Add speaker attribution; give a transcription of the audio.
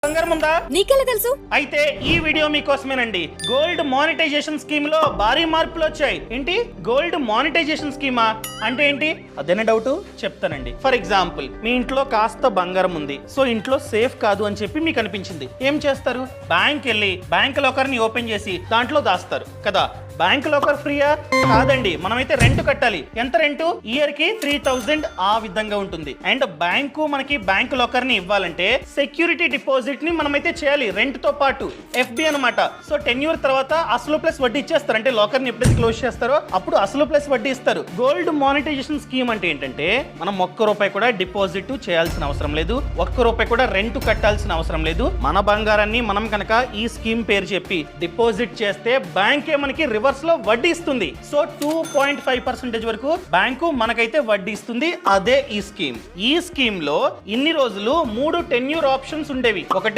Speaker 1: బంగారం ఉందా?
Speaker 2: నీకెలా తెలుసు?
Speaker 1: అయితే ఈ వీడియో మీకోసమేనండి. గోల్డ్ మానిటైజేషన్ స్కీమ్ లో భారీ మార్పులు వచ్చాయి. ఏంటి గోల్డ్ మానిటైజేషన్ స్కీమా అంటే ఏంటి? అదేనా డౌట్? చెప్తానండి. ఫర్ ఎగ్జాంపుల్, మీ ఇంట్లో కాస్త బంగారం ఉంది, సో ఇంట్లో సేఫ్ కాదు అని చెప్పి మీకు అనిపించింది. ఏం చేస్తారు? బ్యాంక్ వెళ్ళి బ్యాంక్ లాకర్ ని ఓపెన్ చేసి దాంట్లో దాస్తారు కదా. బ్యాంక్ లాకర్ ఫ్రీయా? కాదండి, మనమైతే రెంట్ కట్టాలి. ఎంత రెంట్? ఇయర్ కి 3000 ఆ విధంగా ఉంటుంది. అండ్ బ్యాంకు మనకి బ్యాంక్ లాకర్ ని ఇవ్వాలంటే సెక్యూరిటీ డిపాజిట్ ని మనమైతే చేయాలి రెంట్ తో పాటు. FD అనమాట. సో 10 years తర్వాత అసలు ప్లస్ వడ్డీ ఇచ్చేస్తారు. అంటే లాకర్ ని ఎప్పుడైతే క్లోజ్ చేస్తారో అప్పుడు అసలు ప్లస్ వడ్డీ ఇస్తారు. గోల్డ్ మానిటైజేషన్ స్కీమ్ అంటే ఏంటంటే మనం ₹1 కూడా డిపాజిట్ చేయాల్సిన అవసరం లేదు, ₹1 కూడా రెంట్ కట్టాల్సిన అవసరం లేదు. మన బంగారాన్ని మనం కనుక ఈ స్కీమ్ పేరు చెప్పి డిపాజిట్ చేస్తే బ్యాంకే మనకి రివర్స్ లో వడ్డీ ఇస్తుంది. సో 2.5% వరకు బ్యాంకు మనకైతే వడ్డీ ఇస్తుంది. అదే ఈ స్కీమ్. ఈ స్కీమ్ లో ఇన్ని రోజులు 3 tenure ఆప్షన్స్ ఉండేవి. ఒకటి